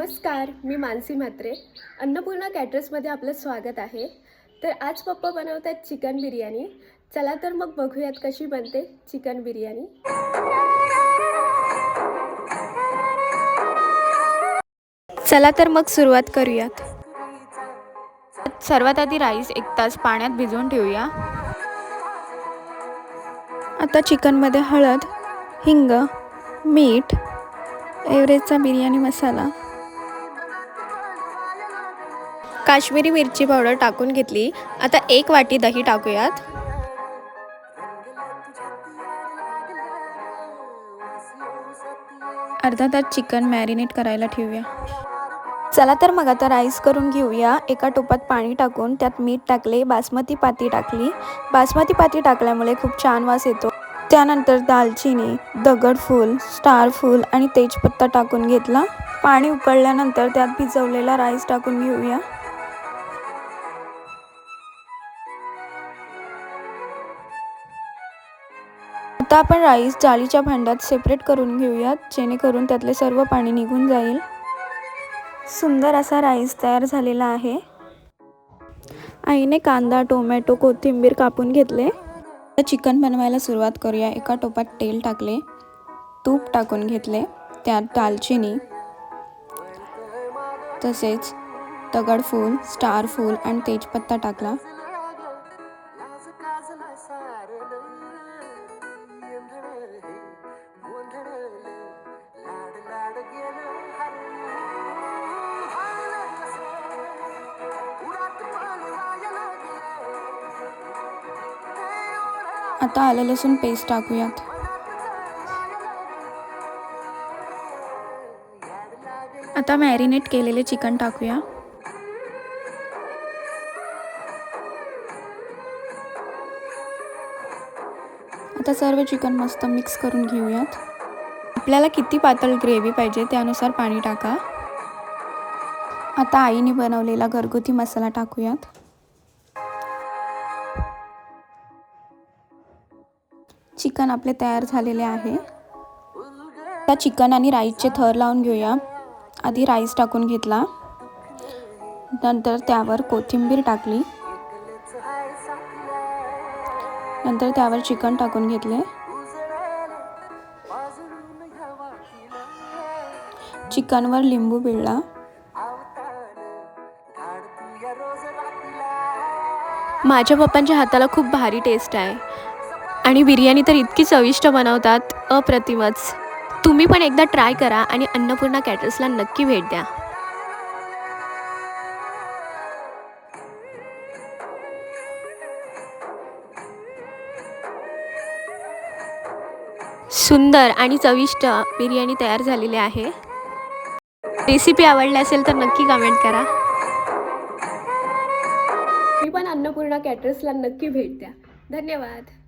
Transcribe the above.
नमस्कार, मी मानसी म्हात्रे. अन्नपूर्णा कॅटरर्समध्ये आपलं स्वागत आहे. तर आज पप्पा बनवतात चिकन बिर्याणी. चला तर मग बघूयात कशी बनते चिकन बिर्याणी. चला तर मग सुरुवात करूयात. सर्वात आधी राईस 1 तास पाण्यात भिजवून ठेवूया. आता चिकनमध्ये हळद, हिंग, मीठ, एव्हरेस्टचा बिर्याणी मसाला, काश्मीरी मिरची पावडर टाकून घेतली. आता 1 वाटी दही टाकूयात. अर्धा तास चिकन मॅरिनेट करायला ठेवूया. चला तर मग आता राईस करून घेऊया. एका टोपात पाणी टाकून त्यात मीठ टाकले, बासमती पाती टाकली. बासमती पाती टाकल्यामुळे खूप छान वास येतो. त्यानंतर दालचिनी, दगडफूल, स्टारफूल आणि तेजपत्ता टाकून घेतला. पाणी उकळल्यानंतर त्यात भिजवलेला राईस टाकून घेऊया. आता आपण राईस जाळीच्या भांड्यात सेपरेट करून घेऊयात, जेणेकरून त्यातले सर्व पाणी निघून जाईल. सुंदर असा राईस तयार झालेला आहे. आईने कांदा, टोमॅटो, कोथिंबीर कापून घेतले. आता चिकन बनवायला सुरुवात करूया. एका टोपात तेल टाकले, तूप टाकून घेतले. त्यात दालचिनी, तसेच दगडफूल, स्टारफूल आणि तेजपत्ता टाकला. आता आलं लसूण पेस्ट टाकूयात. आता मॅरिनेट केलेले चिकन टाकूया. आता सर्व चिकन मस्त मिक्स करून घेऊयात. आपल्याला किती पातळ ग्रेव्ही पाहिजे त्यानुसार पाणी टाका. आता आईने बनवलेला घरगुती मसाला टाकूयात. चिकन आपले तयार झालेले आहे. आता चिकन आणि राईसचे थर लावून घेऊया. आधी राईस टाकून घेतला, नंतर त्यावर कोथिंबीर टाकली, नंतर त्यावर चिकन टाकून घेतले. चिकनवर लिंबू पिळला. माझ्या पप्पांच्या हाताला खूप भारी टेस्ट आहे आणि बिर्याणी तर इतकी चविष्ट बनवतात, अप्रतिमच. तुम्ही पण एकदा ट्राय करा आणि अन्नपूर्णा कॅटरर्सला नक्की भेट द्या. सुंदर आणि चविष्ट बिर्याणी तयार झालेली आहे. रेसिपी आवडली असेल तर नक्की कमेंट करा. मी पण अन्नपूर्णा कॅटरर्सला नक्की भेट द्या. धन्यवाद.